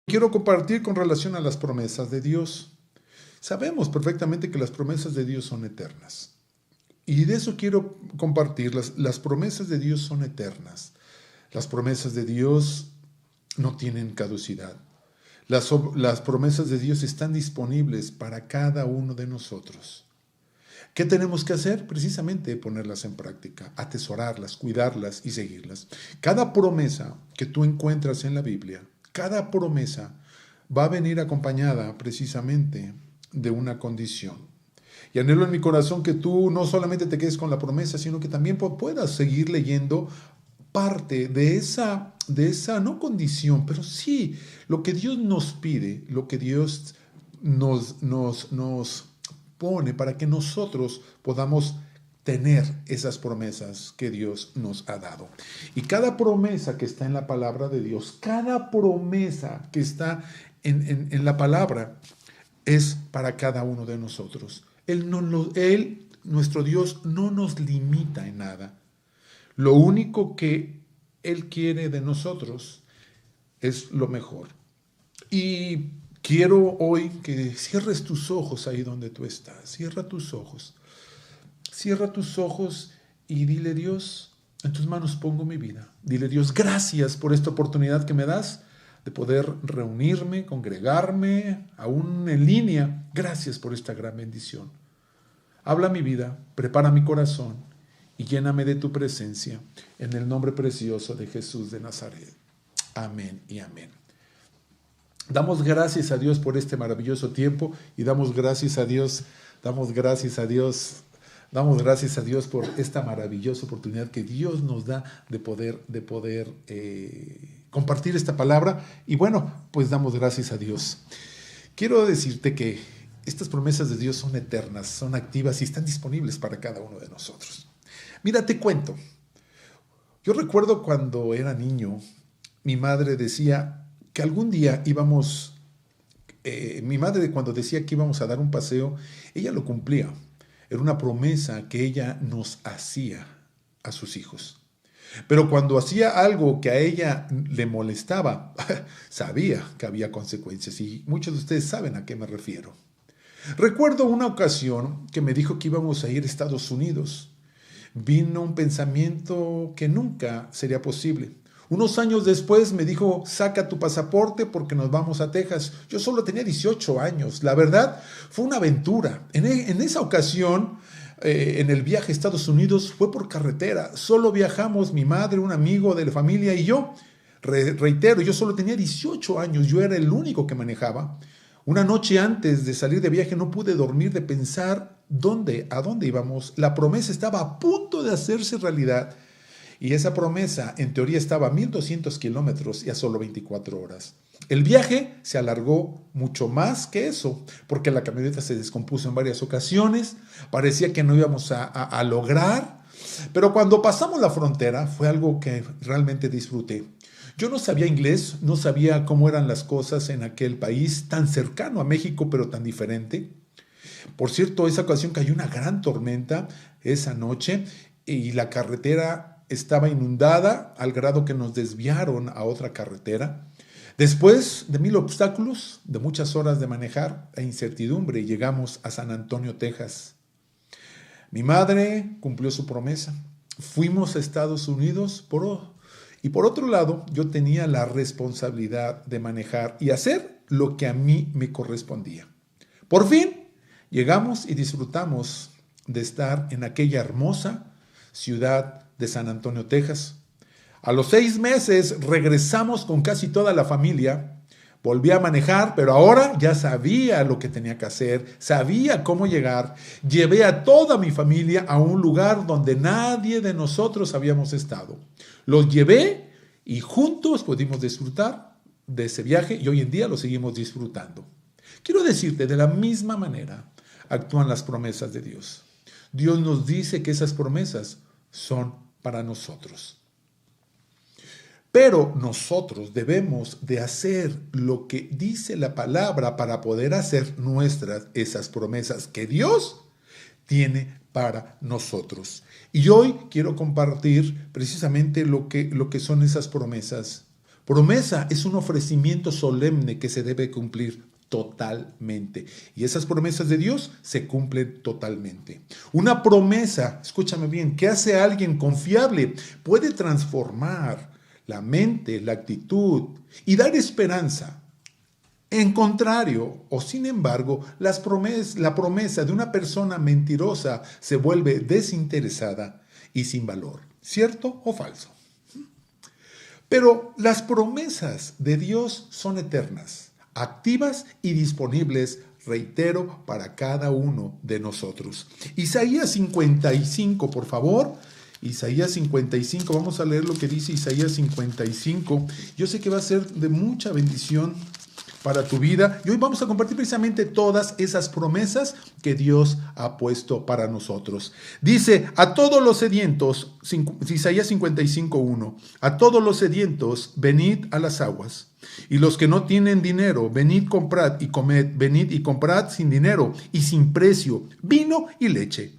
Quiero compartir con relación a las promesas de Dios. Sabemos perfectamente que las promesas de Dios son eternas. Y de eso quiero compartir. Las promesas de Dios son eternas. Las promesas de Dios no tienen caducidad. Las promesas de Dios están disponibles para cada uno de nosotros. ¿Qué tenemos que hacer? Precisamente ponerlas en práctica, atesorarlas, cuidarlas y seguirlas. Cada promesa que tú encuentras en la Biblia, cada promesa va a venir acompañada precisamente de una condición. Y anhelo en mi corazón que tú no solamente te quedes con la promesa, sino que también puedas seguir leyendo parte de esa no condición, pero sí lo que Dios nos pide, lo que Dios nos pone para que nosotros podamos tener esas promesas que Dios nos ha dado. Y cada promesa que está en la palabra de Dios, cada promesa que está en la palabra, es para cada uno de nosotros. Nuestro Dios, no nos limita en nada. Lo único que Él quiere de nosotros es lo mejor. Y quiero hoy que cierres tus ojos ahí donde tú estás. Cierra tus ojos. Cierra tus ojos y dile: Dios, en tus manos pongo mi vida. Dile: Dios, gracias por esta oportunidad que me das de poder reunirme, congregarme, aún en línea. Gracias por esta gran bendición. Habla mi vida, prepara mi corazón y lléname de tu presencia. En el nombre precioso de Jesús de Nazaret. Amén y amén. Damos gracias a Dios por este maravilloso tiempo y damos gracias a Dios por esta maravillosa oportunidad que Dios nos da de poder compartir esta palabra. Y bueno, pues damos gracias a Dios. Quiero decirte que estas promesas de Dios son eternas, son activas y están disponibles para cada uno de nosotros. Mira, te cuento. Yo recuerdo cuando era niño, mi madre decía que algún día mi madre cuando decía que íbamos a dar un paseo, ella lo cumplía. Era una promesa que ella nos hacía a sus hijos. Pero cuando hacía algo que a ella le molestaba, sabía que había consecuencias y muchos de ustedes saben a qué me refiero. Recuerdo una ocasión que me dijo que íbamos a ir a Estados Unidos. Vino un pensamiento que nunca sería posible. Unos años después me dijo: saca tu pasaporte porque nos vamos a Texas. Yo solo tenía 18 años. La verdad, fue una aventura. En esa ocasión, en el viaje a Estados Unidos, fue por carretera. Solo viajamos mi madre, un amigo de la familia y yo. Reitero, yo solo tenía 18 años. Yo era el único que manejaba. Una noche antes de salir de viaje no pude dormir de pensar a dónde íbamos. La promesa estaba a punto de hacerse realidad. Y esa promesa, en teoría, estaba a 1,200 kilómetros y a solo 24 horas. El viaje se alargó mucho más que eso, porque la camioneta se descompuso en varias ocasiones, parecía que no íbamos a lograr, pero cuando pasamos la frontera fue algo que realmente disfruté. Yo no sabía inglés, no sabía cómo eran las cosas en aquel país tan cercano a México, pero tan diferente. Por cierto, esa ocasión cayó una gran tormenta esa noche y la carretera estaba inundada al grado que nos desviaron a otra carretera. Después de 1000 obstáculos, de muchas horas de manejar e incertidumbre, llegamos a San Antonio, Texas. Mi madre cumplió su promesa. Fuimos a Estados Unidos y por otro lado, yo tenía la responsabilidad de manejar y hacer lo que a mí me correspondía. Por fin, llegamos y disfrutamos de estar en aquella hermosa ciudad de San Antonio, Texas. A los 6 meses regresamos con casi toda la familia. Volví a manejar, pero ahora ya sabía lo que tenía que hacer, sabía cómo llegar. Llevé a toda mi familia a un lugar donde nadie de nosotros habíamos estado. Los llevé y juntos pudimos disfrutar de ese viaje y hoy en día lo seguimos disfrutando. Quiero decirte, de la misma manera actúan las promesas de Dios. Dios nos dice que esas promesas son para nosotros. Pero nosotros debemos de hacer lo que dice la palabra para poder hacer nuestras esas promesas que Dios tiene para nosotros. Y hoy quiero compartir precisamente lo que son esas promesas, Promesa es un ofrecimiento solemne que se debe cumplir totalmente. Y esas promesas de Dios se cumplen totalmente. Una promesa, escúchame bien, que hace a alguien confiable, puede transformar la mente, la actitud y dar esperanza. En contrario, o sin embargo, la promesa de una persona mentirosa se vuelve desinteresada y sin valor. ¿Cierto o falso? Pero las promesas de Dios son eternas, activas y disponibles, reitero, para cada uno de nosotros. Isaías 55, por favor. Isaías 55, vamos a leer lo que dice Isaías 55. Yo sé que va a ser de mucha bendición para tu vida. Y hoy vamos a compartir precisamente todas esas promesas que Dios ha puesto para nosotros. Dice, a todos los sedientos, Isaías 55:1, a todos los sedientos, venid a las aguas. Y los que no tienen dinero, venid, comprad y comed, venid y comprad sin dinero y sin precio, vino y leche.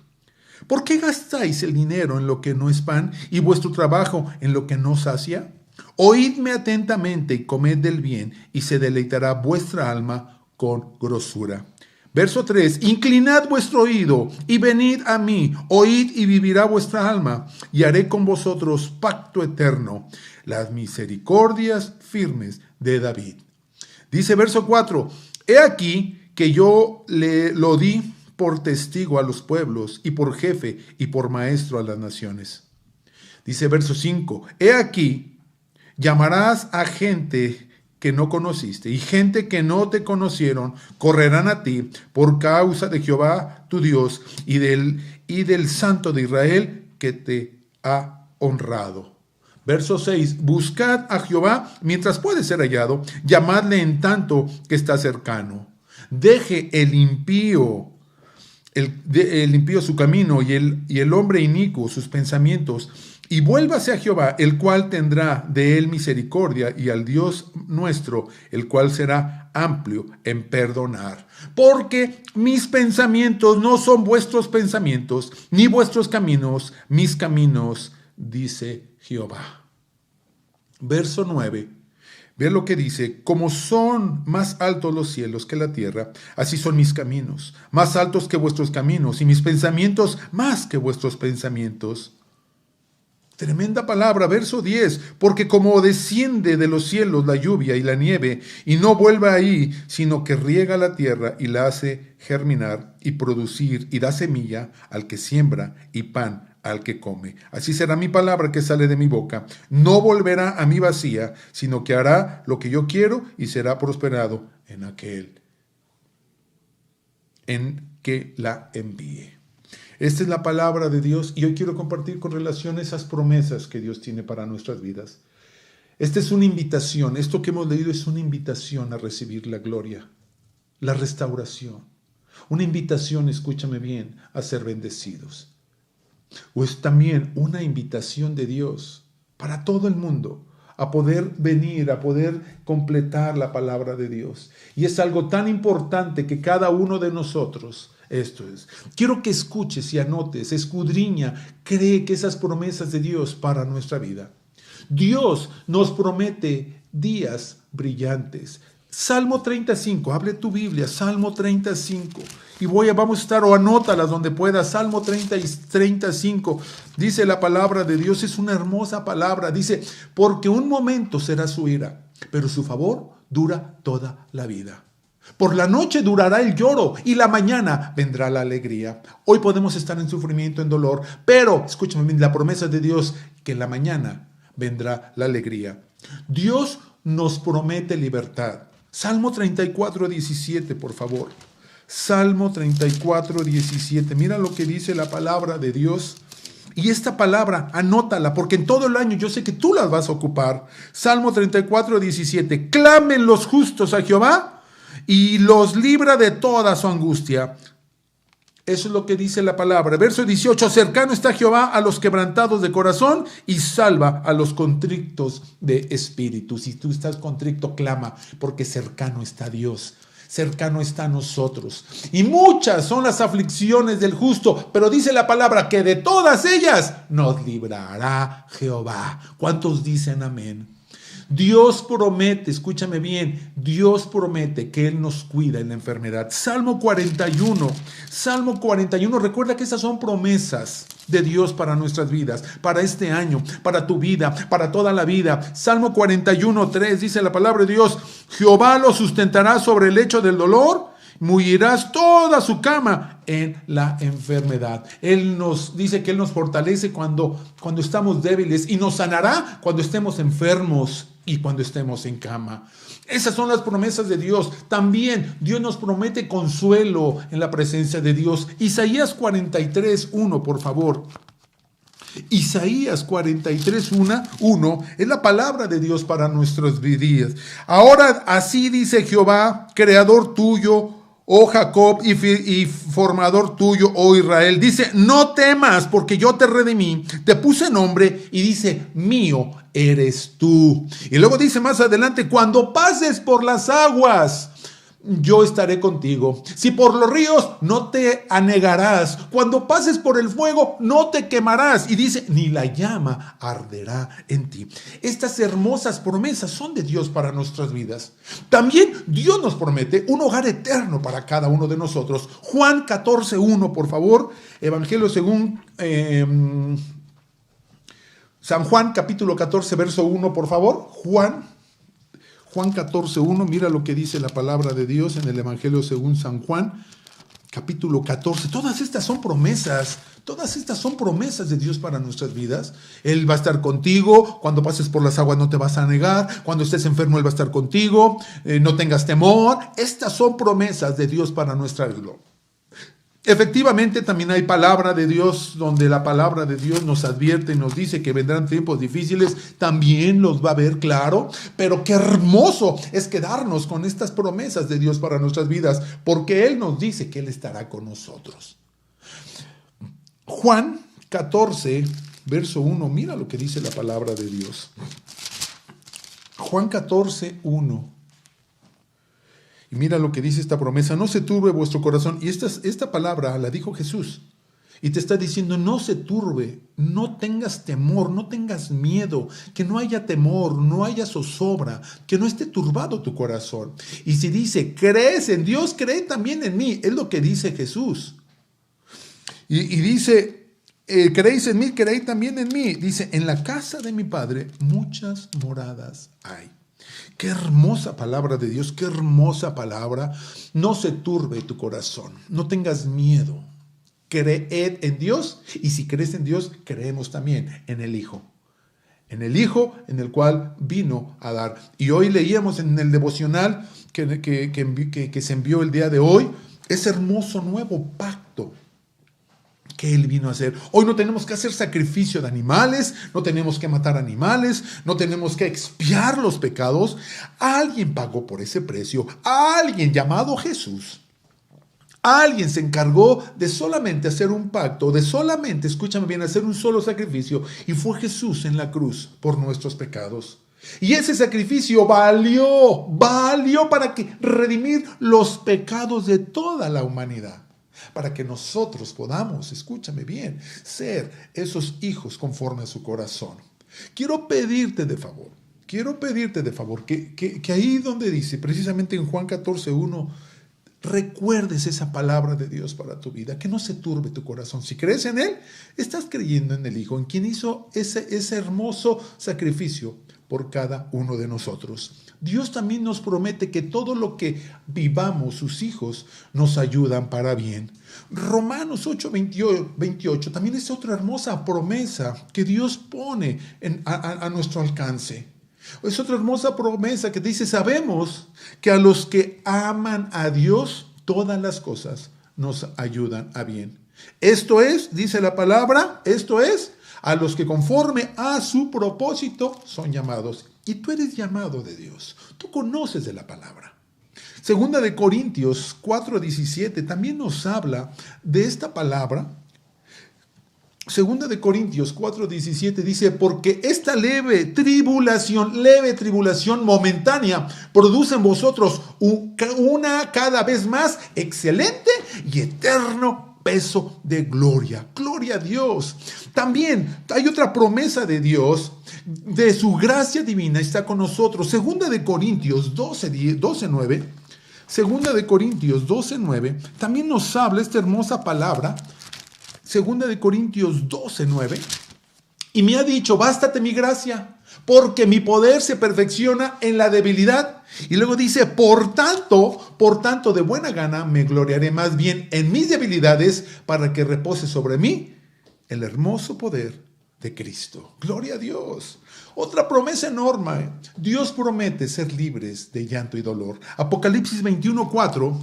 ¿Por qué gastáis el dinero en lo que no es pan y vuestro trabajo en lo que no sacia? Oídme atentamente y comed del bien, y se deleitará vuestra alma con grosura. Verso 3, inclinad vuestro oído y venid a mí, oíd y vivirá vuestra alma, y haré con vosotros pacto eterno, las misericordias firmes de David. Dice verso 4, he aquí que yo lo di por testigo a los pueblos, y por jefe y por maestro a las naciones. Dice verso 5, he aquí, llamarás a gente que no conociste, y gente que no te conocieron correrán a ti por causa de Jehová tu Dios y del Santo de Israel que te ha honrado. Verso 6, buscad a Jehová mientras puede ser hallado, llamadle en tanto que está cercano. Deje el impío su camino y el hombre inicuo sus pensamientos, y vuélvase a Jehová, el cual tendrá de él misericordia, y al Dios nuestro, el cual será amplio en perdonar. Porque mis pensamientos no son vuestros pensamientos, ni vuestros caminos mis caminos, dice Jehová. Verso 9. Ve lo que dice, como son más altos los cielos que la tierra, así son mis caminos, más altos que vuestros caminos, y mis pensamientos más que vuestros pensamientos. Tremenda palabra, verso 10, porque como desciende de los cielos la lluvia y la nieve, y no vuelve ahí, sino que riega la tierra y la hace germinar y producir, y da semilla al que siembra y pan al que come. Así será mi palabra que sale de mi boca. No volverá a mí vacía, sino que hará lo que yo quiero y será prosperado en aquel en que la envíe. Esta es la palabra de Dios y hoy quiero compartir con relación a esas promesas que Dios tiene para nuestras vidas. Esta es una invitación, esto que hemos leído es una invitación a recibir la gloria, la restauración. Una invitación, escúchame bien, a ser bendecidos. O es también una invitación de Dios para todo el mundo a poder venir, a poder completar la palabra de Dios. Y es algo tan importante que cada uno de nosotros, esto es, quiero que escuches y anotes, escudriña, cree que esas promesas de Dios para nuestra vida. Dios nos promete días brillantes. Salmo 35, abre tu Biblia, Salmo 35. Y vamos a estar, o anótalas donde puedas, Salmo 30 y 35. Dice la palabra de Dios, es una hermosa palabra. Dice, porque un momento será su ira, pero su favor dura toda la vida. Por la noche durará el lloro y la mañana vendrá la alegría. Hoy podemos estar en sufrimiento, en dolor, pero, escúchame bien, la promesa de Dios, que en la mañana vendrá la alegría. Dios nos promete libertad. Salmo 34, 17, por favor. Salmo 34, 17. Mira lo que dice la palabra de Dios. Y esta palabra, anótala, porque en todo el año yo sé que tú las vas a ocupar. Salmo 34, 17. Clamen los justos a Jehová y los libra de toda su angustia. Eso es lo que dice la palabra. Verso 18, cercano está Jehová a los quebrantados de corazón y salva a los contritos de espíritu. Si tú estás contrito, clama, porque cercano está Dios. Cercano está a nosotros. Y muchas son las aflicciones del justo, pero dice la palabra que de todas ellas nos librará Jehová. ¿Cuántos dicen amén? Dios promete, escúchame bien, Dios promete que Él nos cuida en la enfermedad. Salmo 41, recuerda que estas son promesas de Dios para nuestras vidas, para este año, para tu vida, para toda la vida. Salmo 41:3 dice la palabra de Dios: Jehová lo sustentará sobre el lecho del dolor, mullirás toda su cama en la enfermedad. Él nos dice que Él nos fortalece cuando estamos débiles y nos sanará cuando estemos enfermos y cuando estemos en cama. Esas son las promesas de Dios. También Dios nos promete consuelo en la presencia de Dios. Isaías 43:1, por favor. Isaías 43:1 es la palabra de Dios para nuestros días. Ahora así dice Jehová, creador tuyo, oh Jacob, y formador tuyo, oh Israel. Dice: no temas, porque yo te redimí, te puse nombre, y dice: mío eres tú. Y luego dice más adelante: cuando pases por las aguas, yo estaré contigo. Si por los ríos, no te anegarás. Cuando pases por el fuego, no te quemarás. Y dice: ni la llama arderá en ti. Estas hermosas promesas son de Dios para nuestras vidas. También Dios nos promete un hogar eterno para cada uno de nosotros. Juan 14:1, por favor. Evangelio según San Juan, capítulo 14, verso 1, por favor. Juan 14:1, mira lo que dice la palabra de Dios en el Evangelio según San Juan, capítulo 14. Todas estas son promesas de Dios para nuestras vidas. Él va a estar contigo, cuando pases por las aguas no te vas a negar, cuando estés enfermo Él va a estar contigo, no tengas temor. Estas son promesas de Dios para nuestra vida. Efectivamente, también hay palabra de Dios, donde la palabra de Dios nos advierte y nos dice que vendrán tiempos difíciles. También los va a ver, claro, pero qué hermoso es quedarnos con estas promesas de Dios para nuestras vidas, porque Él nos dice que Él estará con nosotros. Juan 14, verso 1, mira lo que dice la palabra de Dios. Juan 14:1. Y mira lo que dice esta promesa: no se turbe vuestro corazón. Y esta palabra la dijo Jesús. Y te está diciendo: no se turbe, no tengas temor, no tengas miedo, que no haya temor, no haya zozobra, que no esté turbado tu corazón. Y si dice: crees en Dios, cree también en mí. Es lo que dice Jesús. Y dice: creéis en mí, creéis también en mí. Dice: en la casa de mi Padre muchas moradas hay. Qué hermosa palabra de Dios, qué hermosa palabra. No se turbe tu corazón, no tengas miedo. Creed en Dios, y si crees en Dios, creemos también en el Hijo. En el Hijo en el cual vino a dar. Y hoy leíamos en el devocional que se envió el día de hoy, ese hermoso nuevo pacto que Él vino a hacer. Hoy no tenemos que hacer sacrificio de animales, no tenemos que matar animales, no tenemos que expiar los pecados. Alguien pagó por ese precio, alguien llamado Jesús. Alguien se encargó de solamente hacer un pacto, de solamente, escúchame bien, hacer un solo sacrificio, y fue Jesús en la cruz por nuestros pecados. Y ese sacrificio valió para redimir los pecados de toda la humanidad. Para que nosotros podamos, escúchame bien, ser esos hijos conforme a su corazón. Quiero pedirte de favor que ahí donde dice, precisamente en Juan 14:1, recuerdes esa palabra de Dios para tu vida, que no se turbe tu corazón. Si crees en Él, estás creyendo en el Hijo, en quien hizo ese hermoso sacrificio por cada uno de nosotros. Dios también nos promete que todo lo que vivamos, sus hijos, nos ayudan para bien. Romanos 8:28 también es otra hermosa promesa que Dios pone a nuestro alcance. Es otra hermosa promesa que dice: sabemos que a los que aman a Dios, todas las cosas nos ayudan a bien. Esto es, dice la palabra, esto es, a los que conforme a su propósito son llamados. Y tú eres llamado de Dios. Tú conoces de la palabra. Segunda de Corintios 4:17 también nos habla de esta palabra. Segunda de Corintios 4:17 dice: porque esta leve tribulación momentánea produce en vosotros una cada vez más excelente y eterno peso de gloria. Gloria a Dios. También hay otra promesa de Dios de su gracia divina está con nosotros. Segunda de Corintios 12:9. Segunda de Corintios 12:9. También nos habla esta hermosa palabra. Segunda de Corintios 12:9. Y me ha dicho, bástate mi gracia, porque mi poder se perfecciona en la debilidad. Y luego dice, por tanto, de buena gana me gloriaré más bien en mis debilidades para que repose sobre mí el hermoso poder de Cristo. Gloria a Dios. Otra promesa enorme. Dios promete ser libres de llanto y dolor. Apocalipsis 21:4.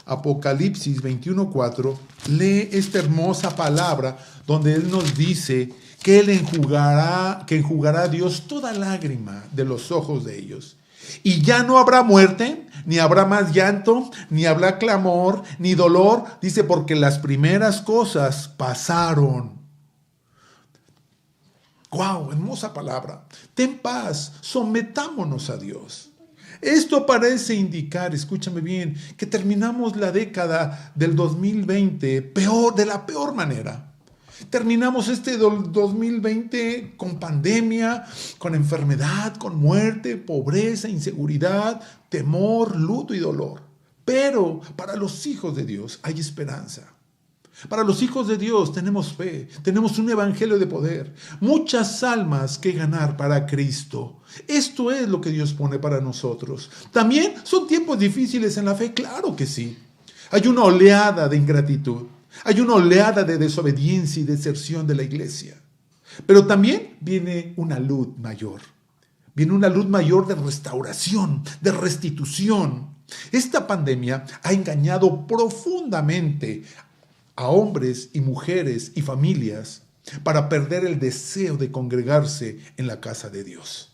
Apocalipsis 21:4. Lee esta hermosa palabra donde Él nos dice que Él enjugará a Dios toda lágrima de los ojos de ellos. Y ya no habrá muerte, ni habrá más llanto, ni habrá clamor, ni dolor. Dice, porque las primeras cosas pasaron. ¡Wow! Hermosa palabra. Ten paz, sometámonos a Dios. Esto parece indicar, escúchame bien, que terminamos la década del 2020 de la peor manera. Terminamos este 2020 con pandemia, con enfermedad, con muerte, pobreza, inseguridad, temor, luto y dolor. Pero para los hijos de Dios hay esperanza. Para los hijos de Dios tenemos fe, tenemos un evangelio de poder, muchas almas que ganar para Cristo. Esto es lo que Dios pone para nosotros. También son tiempos difíciles en la fe, claro que sí. Hay una oleada de ingratitud. Hay una oleada de desobediencia y deserción de la iglesia. Pero también viene una luz mayor. Viene una luz mayor de restauración, de restitución. Esta pandemia ha engañado profundamente a hombres y mujeres y familias para perder el deseo de congregarse en la casa de Dios.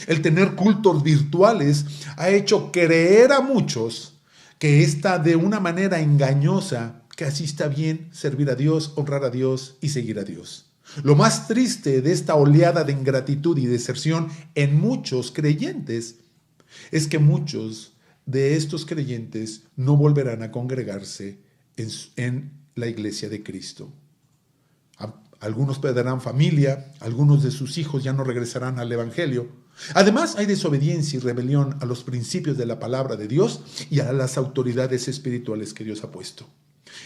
El tener cultos virtuales ha hecho creer a muchos que está de una manera engañosa que así está bien servir a Dios, honrar a Dios y seguir a Dios. Lo más triste de esta oleada de ingratitud y deserción en muchos creyentes es que muchos de estos creyentes no volverán a congregarse en la iglesia de Cristo. Algunos perderán familia, algunos de sus hijos ya no regresarán al evangelio. Además, hay desobediencia y rebelión a los principios de la palabra de Dios y a las autoridades espirituales que Dios ha puesto.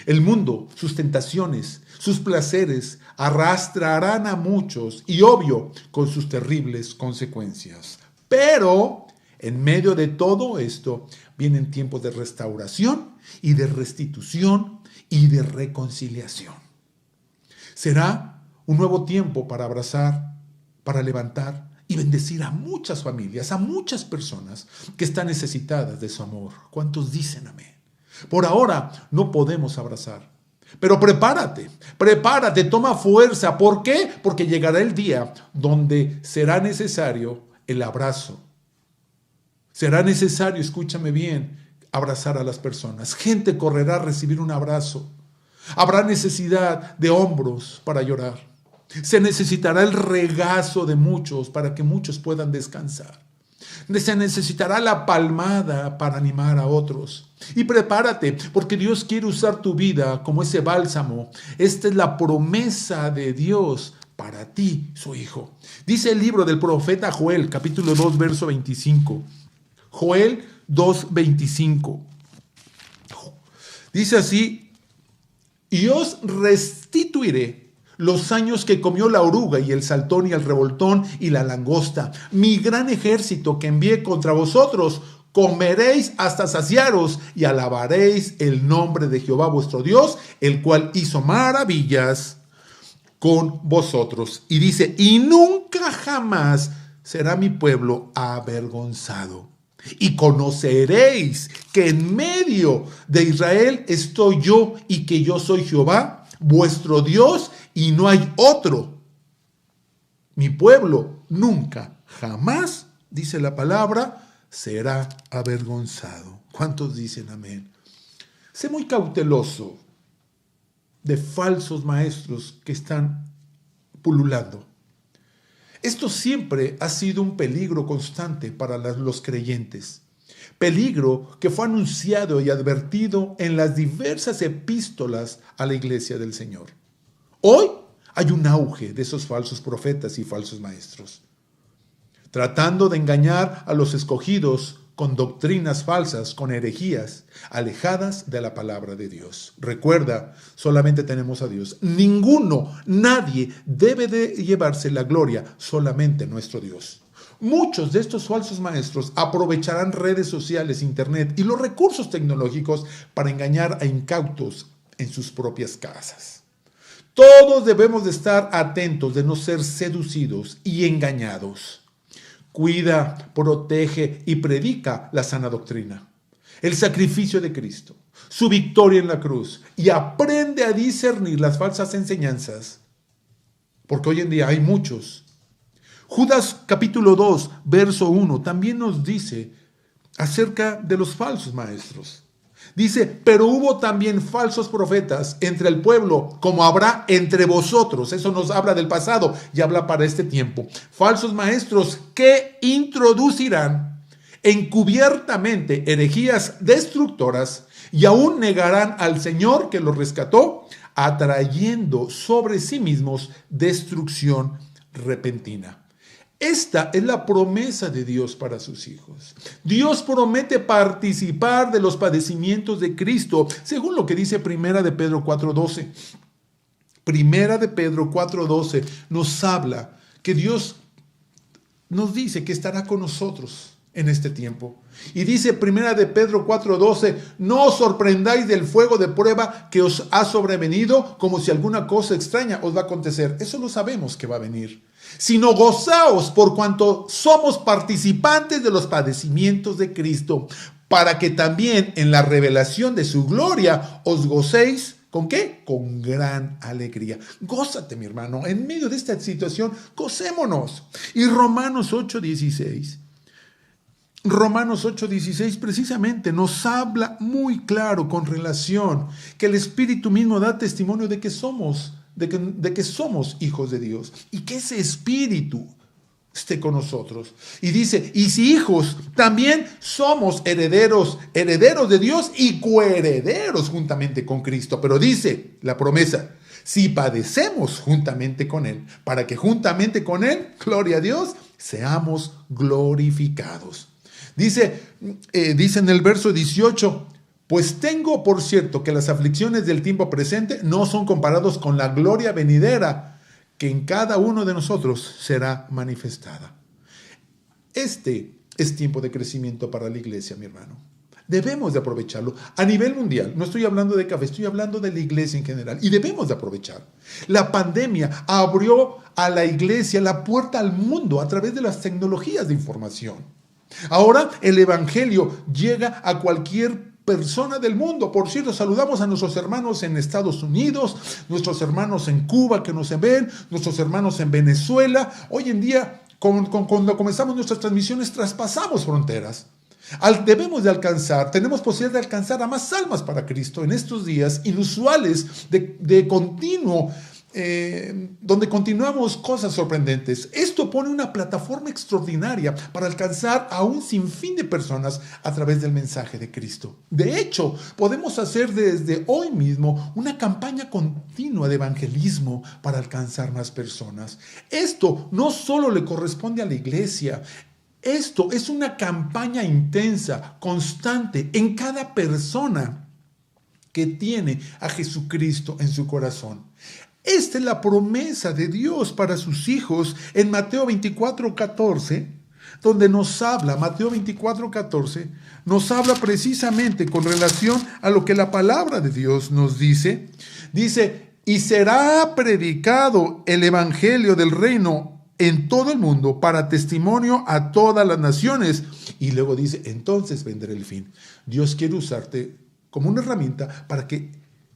El mundo, sus tentaciones, sus placeres arrastrarán a muchos y obvio con sus terribles consecuencias. Pero en medio de todo esto vienen tiempos de restauración y de restitución y de reconciliación. Será un nuevo tiempo para abrazar, para levantar y bendecir a muchas familias, a muchas personas que están necesitadas de su amor. ¿Cuántos dicen amén? Por ahora no podemos abrazar, pero prepárate, toma fuerza. ¿Por qué? Porque llegará el día donde será necesario el abrazo. Será necesario, escúchame bien, abrazar a las personas. Gente correrá a recibir un abrazo. Habrá necesidad de hombros para llorar. Se necesitará el regazo de muchos para que muchos puedan descansar. Se necesitará la palmada para animar a otros. Y prepárate, porque Dios quiere usar tu vida como ese bálsamo. Esta es la promesa de Dios para ti, su hijo. Dice el libro del profeta Joel, capítulo 2, verso 25. Joel 2, 25. Dice así: y os restituiré los años que comió la oruga y el saltón y el revoltón y la langosta, mi gran ejército que envié contra vosotros. Comeréis hasta saciaros y alabaréis el nombre de Jehová vuestro Dios, el cual hizo maravillas con vosotros. Y dice, y nunca jamás será mi pueblo avergonzado. Y conoceréis que en medio de Israel estoy yo y que yo soy Jehová, vuestro Dios, y no hay otro. Mi pueblo nunca, jamás, dice la palabra, será avergonzado. ¿Cuántos dicen amén? Sé muy cauteloso de falsos maestros que están pululando. Esto siempre ha sido un peligro constante para los creyentes. Peligro que fue anunciado y advertido en las diversas epístolas a la iglesia del Señor. Hoy hay un auge de esos falsos profetas y falsos maestros. tratando de engañar a los escogidos con doctrinas falsas, con herejías, alejadas de la palabra de Dios. Recuerda, solamente tenemos a Dios. Nadie debe de llevarse la gloria, solamente nuestro Dios. Muchos de estos falsos maestros aprovecharán redes sociales, internet y los recursos tecnológicos para engañar a incautos en sus propias casas. Todos debemos de estar atentos de no ser seducidos y engañados. Cuida, protege y predica la sana doctrina, el sacrificio de Cristo, su victoria en la cruz, y aprende a discernir las falsas enseñanzas, porque hoy en día hay muchos. Judas capítulo 2, verso 1, también nos dice acerca de los falsos maestros. Dice, pero hubo también falsos profetas entre el pueblo, como habrá entre vosotros. Eso nos habla del pasado y habla para este tiempo. Falsos maestros que introducirán encubiertamente herejías destructoras y aún negarán al Señor que los rescató, atrayendo sobre sí mismos destrucción repentina. Esta es la promesa de Dios para sus hijos. Dios promete participar de los padecimientos de Cristo, según lo que dice Primera de Pedro 4:12. Primera de Pedro 4:12 nos habla que Dios nos dice que estará con nosotros en este tiempo. Y dice Primera de Pedro 4:12, no os sorprendáis del fuego de prueba que os ha sobrevenido, como si alguna cosa extraña os va a acontecer. Eso lo sabemos que va a venir. Sino gozaos por cuanto somos participantes de los padecimientos de Cristo, para que también en la revelación de su gloria os gocéis. ¿Con qué? Con gran alegría. Gózate, mi hermano, en medio de esta situación, gocémonos. Y Romanos 8:16 precisamente nos habla muy claro con relación que el Espíritu mismo da testimonio de que somos hijos de Dios y que ese Espíritu esté con nosotros. Y dice, y si hijos, también somos herederos de Dios y coherederos juntamente con Cristo. Pero dice la promesa, si padecemos juntamente con Él, para que juntamente con Él, gloria a Dios, seamos glorificados. Dice en el verso 18, pues tengo por cierto que las aflicciones del tiempo presente no son comparados con la gloria venidera que en cada uno de nosotros será manifestada. Este es tiempo de crecimiento para la iglesia, mi hermano. Debemos de aprovecharlo a nivel mundial. No estoy hablando de café, estoy hablando de la iglesia en general. Y debemos de aprovechar. La pandemia abrió a la iglesia la puerta al mundo a través de las tecnologías de información. Ahora el evangelio llega a cualquier persona del mundo. Por cierto, saludamos a nuestros hermanos en Estados Unidos, nuestros hermanos en Cuba que nos ven, nuestros hermanos en Venezuela. Hoy en día, cuando comenzamos nuestras transmisiones, traspasamos fronteras. Debemos de alcanzar, tenemos posibilidad de alcanzar a más almas para Cristo en estos días inusuales de continuo, donde continuamos cosas sorprendentes. Esto pone una plataforma extraordinaria para alcanzar a un sinfín de personas a través del mensaje de Cristo. De hecho, podemos hacer desde hoy mismo una campaña continua de evangelismo para alcanzar más personas. Esto no solo le corresponde a la iglesia. Esto es una campaña intensa, constante, en cada persona que tiene a Jesucristo en su corazón. Esta es la promesa de Dios para sus hijos en Mateo 24:14, donde nos habla, Mateo 24:14, nos habla precisamente con relación a lo que la palabra de Dios nos dice. Dice, y será predicado el evangelio del reino en todo el mundo para testimonio a todas las naciones. Y luego dice, entonces vendrá el fin. Dios quiere usarte como una herramienta para que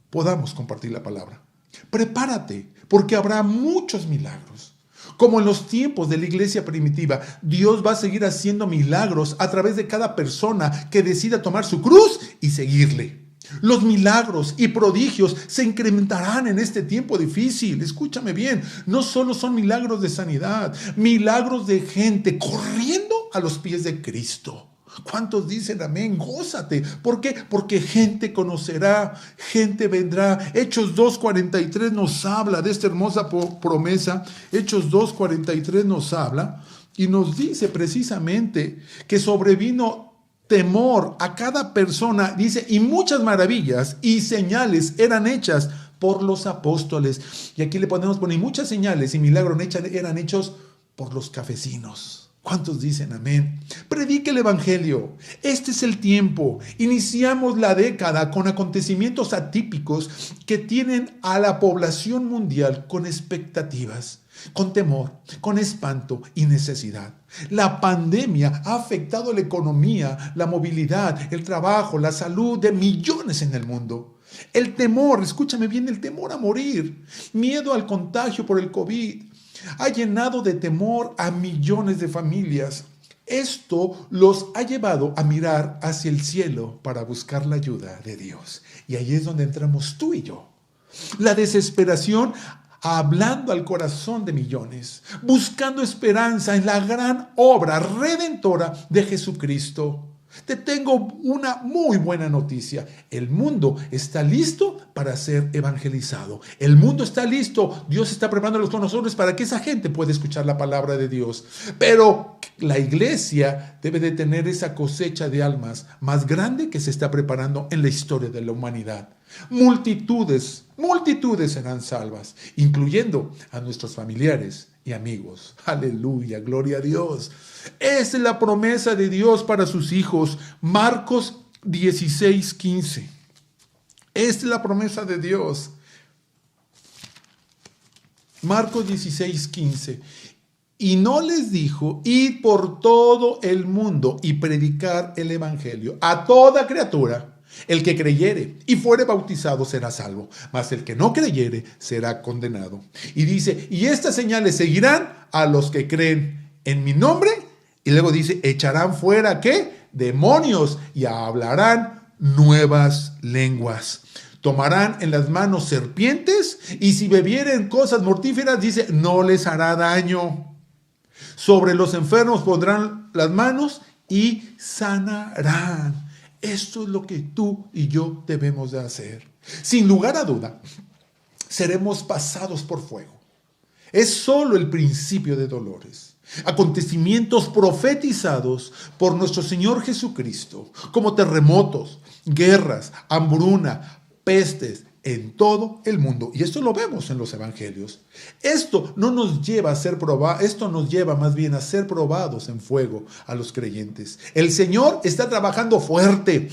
podamos compartir la palabra. Prepárate, porque habrá muchos milagros. Como en los tiempos de la iglesia primitiva, Dios va a seguir haciendo milagros a través de cada persona que decida tomar su cruz y seguirle. Los milagros y prodigios se incrementarán en este tiempo difícil. Escúchame bien, no solo son milagros de sanidad, milagros de gente corriendo a los pies de Cristo. ¿Cuántos dicen amén? Gózate. ¿Por qué? Porque gente conocerá, gente vendrá. Hechos 2:43 nos habla de esta hermosa promesa. Hechos 2:43 nos habla y nos dice precisamente que sobrevino temor a cada persona, dice, y muchas maravillas y señales eran hechas por los apóstoles. Y aquí le podemos poner muchas señales y milagros eran hechos por los cafecinos. ¿Cuántos dicen amén? Predique el evangelio. Este es el tiempo. Iniciamos la década con acontecimientos atípicos que tienen a la población mundial con expectativas, con temor, con espanto y necesidad. La pandemia ha afectado la economía, la movilidad, el trabajo, la salud de millones en el mundo. El temor, escúchame bien, el temor a morir, miedo al contagio por el COVID, ha llenado de temor a millones de familias. Esto los ha llevado a mirar hacia el cielo para buscar la ayuda de Dios. Y ahí es donde entramos tú y yo. La desesperación hablando al corazón de millones, buscando esperanza en la gran obra redentora de Jesucristo. Te tengo una muy buena noticia. El mundo está listo para ser evangelizado. El mundo está listo. Dios está preparando los corazones para que esa gente pueda escuchar la palabra de Dios. Pero la iglesia debe de tener esa cosecha de almas más grande que se está preparando en la historia de la humanidad. Multitudes serán salvas, incluyendo a nuestros familiares y amigos. Aleluya, gloria a Dios. Esa es la promesa de Dios para sus hijos. Marcos 16:15. Esta es la promesa de Dios. Marcos 16:15. Y no les dijo, id por todo el mundo y predicar el evangelio a toda criatura. El que creyere y fuere bautizado será salvo, mas el que no creyere será condenado. Y dice, y estas señales seguirán a los que creen en mi nombre. Y luego dice, echarán fuera, ¿qué? Demonios, y hablarán nuevas lenguas. Tomarán en las manos serpientes, y si bebieren cosas mortíferas, dice, no les hará daño. Sobre los enfermos pondrán las manos y sanarán. Esto es lo que tú y yo debemos de hacer. Sin lugar a duda, seremos pasados por fuego. Es solo el principio de dolores. Acontecimientos profetizados por nuestro Señor Jesucristo, como terremotos, guerras, hambruna, pestes, en todo el mundo. Y esto lo vemos en los evangelios. Esto no nos lleva a ser probados, esto nos lleva más bien a ser probados en fuego a los creyentes. El Señor está trabajando fuerte.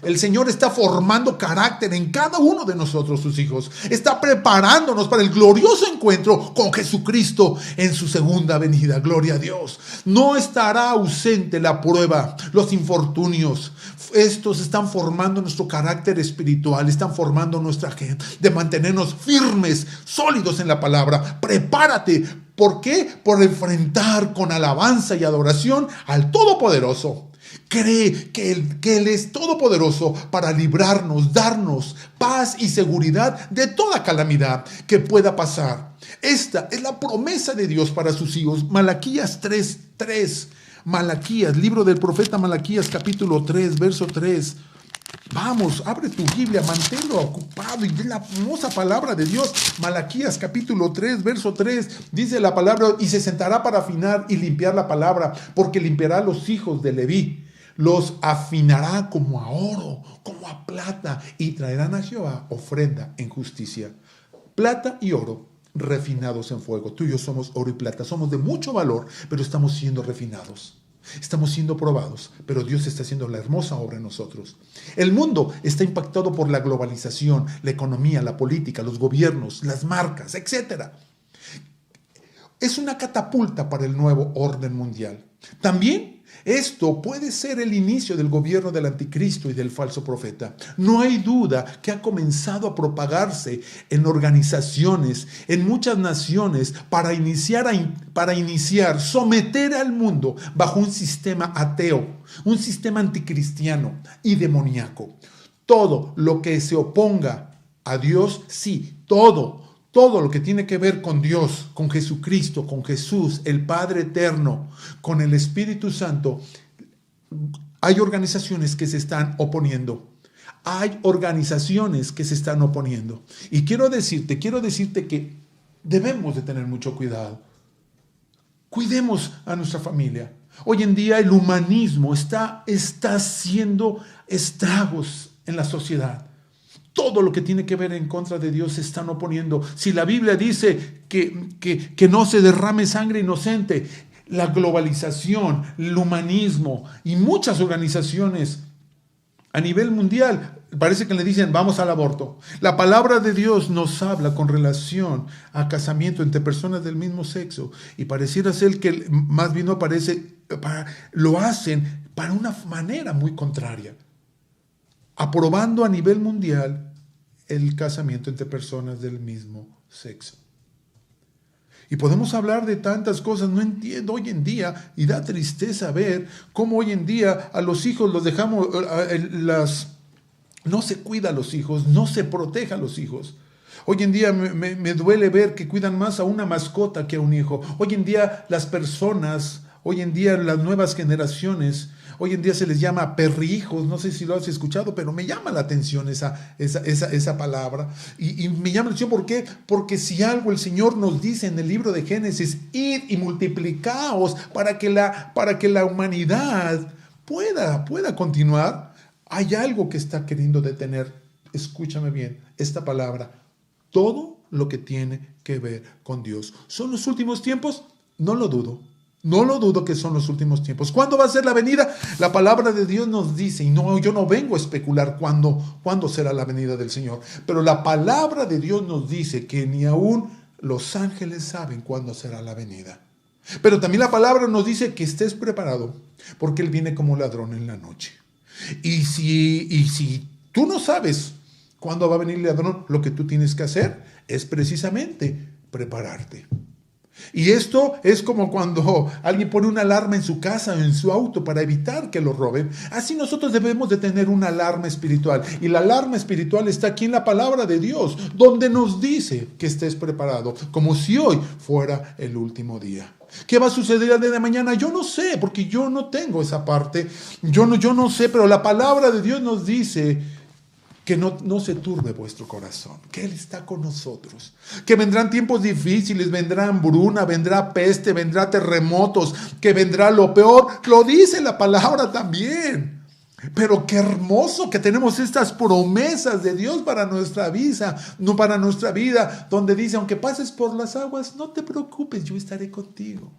El Señor está formando carácter en cada uno de nosotros, sus hijos. Está preparándonos para el glorioso encuentro con Jesucristo en su segunda venida. Gloria a Dios. No estará ausente la prueba, los infortunios. Estos están formando nuestro carácter espiritual, están formando nuestra gente, de mantenernos firmes, sólidos en la palabra. Prepárate. ¿Por qué? Por enfrentar con alabanza y adoración al Todopoderoso. Cree que Él es todopoderoso para librarnos, darnos paz y seguridad de toda calamidad que pueda pasar. Esta es la promesa de Dios para sus hijos. Malaquías 3:3. Malaquías, libro del profeta Malaquías, capítulo 3, verso 3. Vamos, abre tu Biblia, manténlo ocupado y ve la hermosa palabra de Dios. Malaquías, capítulo 3, verso 3. Dice la palabra, y se sentará para afinar y limpiar la palabra, porque limpiará a los hijos de Leví. Los afinará como a oro, como a plata, y traerán a Jehová ofrenda en justicia. Plata y oro refinados en fuego. Tú y yo somos oro y plata, somos de mucho valor, pero estamos siendo refinados. Estamos siendo probados, pero Dios está haciendo la hermosa obra en nosotros. El mundo está impactado por la globalización, la economía, la política, los gobiernos, las marcas, etc. Es una catapulta para el nuevo orden mundial. También esto puede ser el inicio del gobierno del anticristo y del falso profeta. No hay duda que ha comenzado a propagarse en organizaciones, en muchas naciones, para iniciar, someter al mundo bajo un sistema ateo, un sistema anticristiano y demoníaco. Todo lo que se oponga a Dios, sí, todo lo que tiene que ver con Dios, con Jesucristo, con Jesús, el Padre eterno, con el Espíritu Santo, Hay organizaciones que se están oponiendo. Hay organizaciones que se están oponiendo. Y quiero decirte que debemos de tener mucho cuidado. Cuidemos a nuestra familia. Hoy en día el humanismo está haciendo estragos en la sociedad. Todo lo que tiene que ver en contra de Dios se están oponiendo. Si la Biblia dice que no se derrame sangre inocente, la globalización, el humanismo y muchas organizaciones a nivel mundial parece que le dicen vamos al aborto. La palabra de Dios nos habla con relación a casamiento entre personas del mismo sexo y pareciera ser que más bien no parece, lo hacen para una manera muy contraria, aprobando a nivel mundial el casamiento entre personas del mismo sexo. Y podemos hablar de tantas cosas, no entiendo hoy en día, y da tristeza ver cómo hoy en día a los hijos los dejamos, no se cuida a los hijos, no se protege a los hijos. Hoy en día me duele ver que cuidan más a una mascota que a un hijo. Hoy en día las personas, hoy en día las nuevas generaciones, hoy en día se les llama perrijos, no sé si lo has escuchado, pero me llama la atención esa palabra. Y me llama la atención, ¿por qué? Porque si algo el Señor nos dice en el libro de Génesis, id y multiplicaos para que la humanidad pueda continuar, hay algo que está queriendo detener. Escúchame bien, esta palabra, todo lo que tiene que ver con Dios. ¿Son los últimos tiempos? No lo dudo. No lo dudo que son los últimos tiempos. ¿Cuándo va a ser la venida? La palabra de Dios nos dice, y no, yo no vengo a especular cuándo será la venida del Señor, pero la palabra de Dios nos dice que ni aún los ángeles saben cuándo será la venida. Pero también la palabra nos dice que estés preparado, porque Él viene como ladrón en la noche. Y si tú no sabes cuándo va a venir el ladrón, lo que tú tienes que hacer es precisamente prepararte. Y esto es como cuando alguien pone una alarma en su casa o en su auto para evitar que lo roben. Así nosotros debemos de tener una alarma espiritual. Y la alarma espiritual está aquí en la palabra de Dios, donde nos dice que estés preparado, como si hoy fuera el último día. ¿Qué va a suceder el día de mañana? Yo no sé, porque yo no tengo esa parte. Yo no sé, pero la palabra de Dios nos dice que no se turbe vuestro corazón, que Él está con nosotros, que vendrán tiempos difíciles, vendrá hambruna, vendrá peste, vendrá terremotos, que vendrá lo peor, lo dice la palabra también. Pero qué hermoso que tenemos estas promesas de Dios para nuestra vida, no para nuestra vida, donde dice, aunque pases por las aguas, no te preocupes, yo estaré contigo.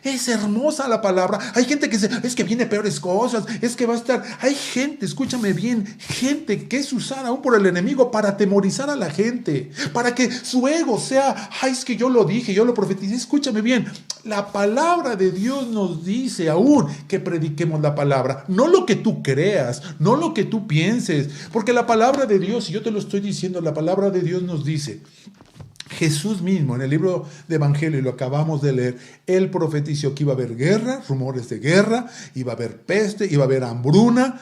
Es hermosa la palabra. Hay gente que dice, es que viene peores cosas, es que va a estar... Hay gente, escúchame bien, gente que es usada aún por el enemigo para atemorizar a la gente, para que su ego sea, ay, es que yo lo dije, yo lo profeticé. Escúchame bien, la palabra de Dios nos dice aún que prediquemos la palabra, no lo que tú creas, no lo que tú pienses, porque la palabra de Dios, y yo te lo estoy diciendo, la palabra de Dios nos dice... Jesús mismo en el libro de Evangelio, y lo acabamos de leer, Él profetizó que iba a haber guerra, rumores de guerra, iba a haber peste, iba a haber hambruna.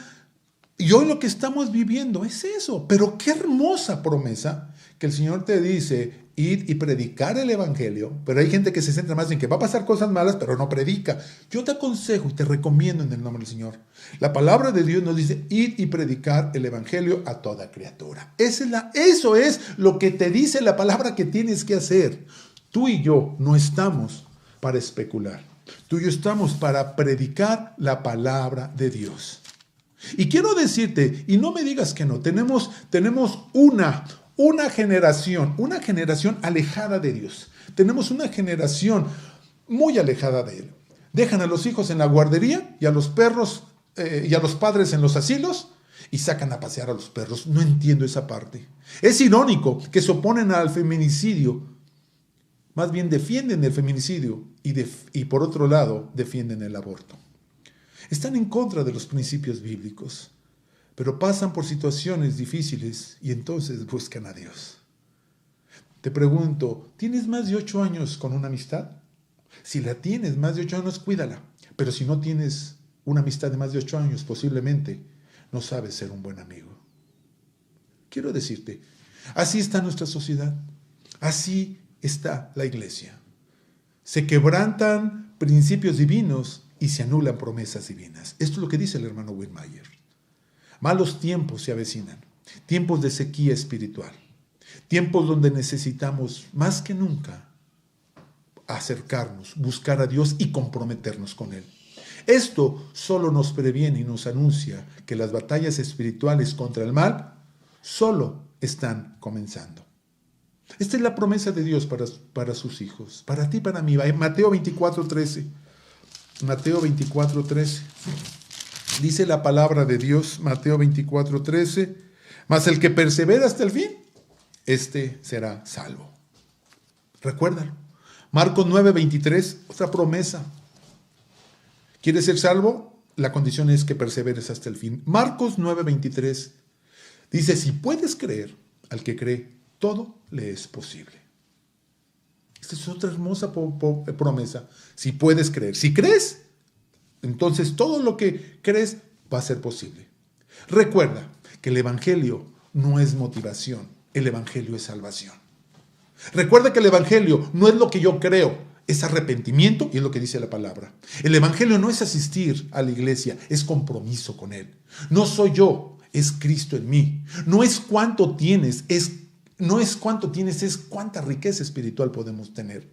Y hoy lo que estamos viviendo es eso. Pero qué hermosa promesa que el Señor te dice, id y predicar el Evangelio. Pero hay gente que se centra más en que va a pasar cosas malas, pero no predica. Yo te aconsejo y te recomiendo en el nombre del Señor. La palabra de Dios nos dice, id y predicar el Evangelio a toda criatura. Eso es lo que te dice la palabra que tienes que hacer. Tú y yo no estamos para especular. Tú y yo estamos para predicar la palabra de Dios. Y quiero decirte, y no me digas que no, tenemos una generación alejada de Dios. Tenemos una generación muy alejada de Él. Dejan a los hijos en la guardería y a los perros y a los padres en los asilos y sacan a pasear a los perros. No entiendo esa parte. Es irónico que se oponen al feminicidio. Más bien defienden el feminicidio y por otro lado defienden el aborto. Están en contra de los principios bíblicos, pero pasan por situaciones difíciles y entonces buscan a Dios. Te pregunto, ¿tienes más de 8 años con una amistad? Si la tienes más de 8 años, cuídala. Pero si no tienes una amistad de más de 8 años, posiblemente no sabes ser un buen amigo. Quiero decirte, así está nuestra sociedad, así está la iglesia. Se quebrantan principios divinos y se anulan promesas divinas. Esto es lo que dice el hermano Whitmire. Malos tiempos se avecinan, tiempos de sequía espiritual, tiempos donde necesitamos más que nunca acercarnos, buscar a Dios y comprometernos con Él. Esto solo nos previene y nos anuncia que las batallas espirituales contra el mal solo están comenzando. Esta es la promesa de Dios para sus hijos, para ti y para mí. Mateo 24:13. Mateo 24:13. Dice la palabra de Dios, Mateo 24:13, mas el que persevera hasta el fin, este será salvo. Recuérdalo. Marcos 9:23, otra promesa. ¿Quieres ser salvo? La condición es que perseveres hasta el fin. Marcos 9:23 dice, si puedes creer, al que cree, todo le es posible. Esta es otra hermosa promesa. Si puedes creer, si crees, entonces todo lo que crees va a ser posible. Recuerda que el Evangelio no es motivación, el Evangelio es salvación. Recuerda que el Evangelio no es lo que yo creo, es arrepentimiento y es lo que dice la palabra. El Evangelio no es asistir a la iglesia, es compromiso con Él. No soy yo, es Cristo en mí. No es cuánto tienes, es cuánta riqueza espiritual podemos tener.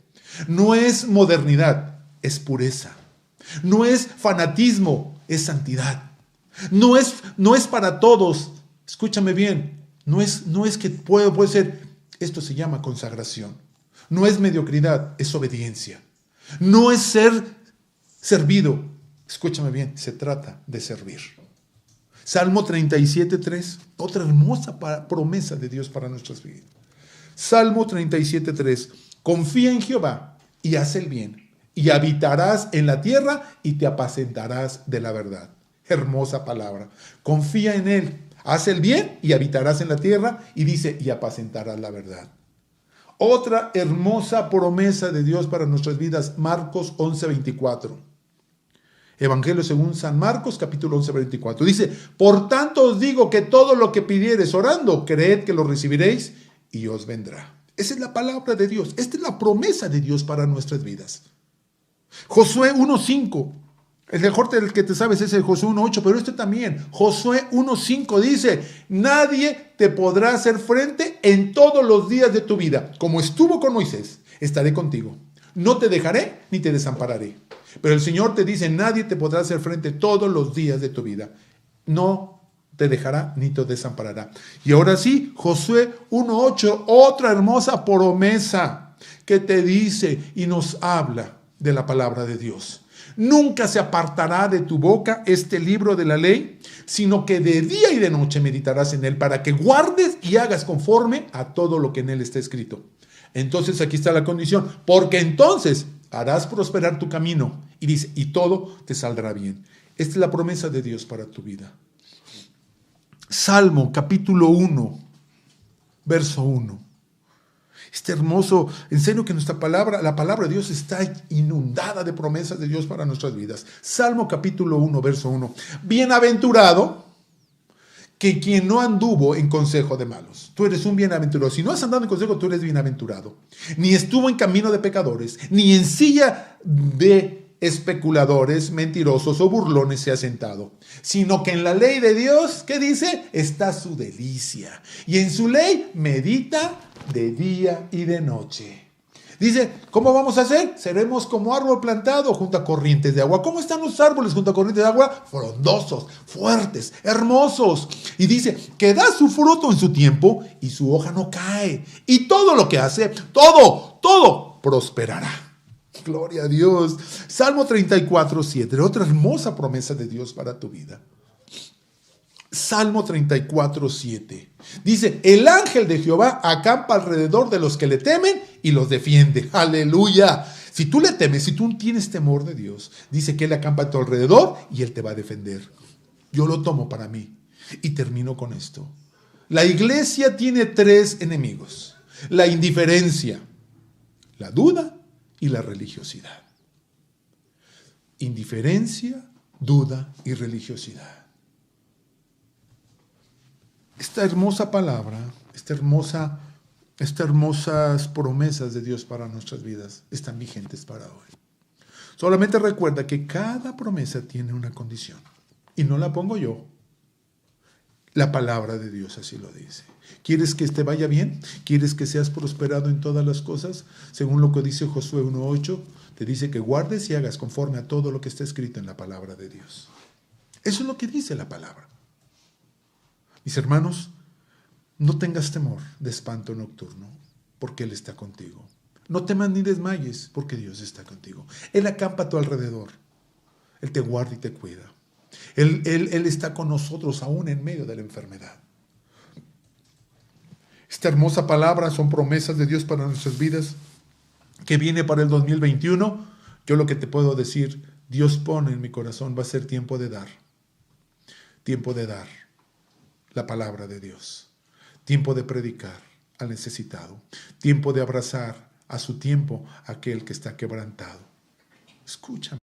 No es modernidad, es pureza. No es fanatismo, es santidad. No es para todos. Escúchame bien. No es que puede ser. Esto se llama consagración. No es mediocridad, es obediencia. No es ser servido. Escúchame bien, se trata de servir. Salmo 37:3, otra hermosa promesa de Dios para nuestras vidas. Salmo 37:3, confía en Jehová y haz el bien, y habitarás en la tierra y te apacentarás de la verdad. Hermosa palabra. Confía en Él, haz el bien y habitarás en la tierra, y dice, y apacentarás la verdad. Otra hermosa promesa de Dios para nuestras vidas, Marcos 11:24. Evangelio según San Marcos, capítulo 11:24. Dice, por tanto os digo que todo lo que pidiereis orando, creed que lo recibiréis y os vendrá. Esa es la palabra de Dios. Esta es la promesa de Dios para nuestras vidas. Josué 1:5. El mejor del que te sabes es el Josué 1:8, pero este también. Josué 1:5 dice, nadie te podrá hacer frente en todos los días de tu vida. Como estuvo con Moisés, estaré contigo. No te dejaré ni te desampararé. Pero el Señor te dice, nadie te podrá hacer frente todos los días de tu vida. No te dejará ni te desamparará. Y ahora sí, Josué 1:8, otra hermosa promesa que te dice y nos habla de la palabra de Dios. Nunca se apartará de tu boca este libro de la ley, sino que de día y de noche meditarás en él para que guardes y hagas conforme a todo lo que en él está escrito. Entonces aquí está la condición, porque entonces harás prosperar tu camino, y dice, y todo te saldrá bien. Esta es la promesa de Dios para tu vida. Salmo capítulo 1, verso 1. Este hermoso, en serio que la palabra de Dios está inundada de promesas de Dios para nuestras vidas. Salmo capítulo 1, verso 1. Bienaventurado que quien no anduvo en consejo de malos. Tú eres un bienaventurado. Si no has andado en consejo, tú eres bienaventurado. Ni estuvo en camino de pecadores, ni en silla de especuladores, mentirosos o burlones se ha sentado, sino que en la ley de Dios, ¿qué dice? Está su delicia. Y en su ley medita de día y de noche. Dice, ¿cómo vamos a hacer? Seremos como árbol plantado junto a corrientes de agua. ¿Cómo están los árboles junto a corrientes de agua? Frondosos, fuertes, hermosos. Y dice, que da su fruto en su tiempo y su hoja no cae. Y todo lo que hace, todo prosperará. Gloria a Dios. Salmo 34:7, otra hermosa promesa de Dios para tu vida. Salmo 34:7. Dice, el ángel de Jehová acampa alrededor de los que le temen y los defiende. Aleluya. Si tú le temes, si tú tienes temor de Dios, dice que Él acampa a tu alrededor y Él te va a defender. Yo lo tomo para mí. Y termino con esto. La iglesia tiene 3 enemigos. La indiferencia, la duda y la religiosidad. Indiferencia, duda y religiosidad. Esta hermosa palabra, estas hermosas promesas de Dios para nuestras vidas están vigentes para hoy. Solamente recuerda que cada promesa tiene una condición. Y no la pongo yo. La palabra de Dios así lo dice. ¿Quieres que te vaya bien? ¿Quieres que seas prosperado en todas las cosas? Según lo que dice Josué 1:8, te dice que guardes y hagas conforme a todo lo que está escrito en la palabra de Dios. Eso es lo que dice la palabra. Mis hermanos, no tengas temor de espanto nocturno, porque Él está contigo. No temas ni desmayes, porque Dios está contigo. Él acampa a tu alrededor. Él te guarda y te cuida. Él está con nosotros aún en medio de la enfermedad. Esta hermosa palabra son promesas de Dios para nuestras vidas, que viene para el 2021. Yo lo que te puedo decir, Dios pone en mi corazón, va a ser tiempo de dar. Tiempo de dar la palabra de Dios. Tiempo de predicar al necesitado. Tiempo de abrazar a su tiempo a aquel que está quebrantado. Escúchame.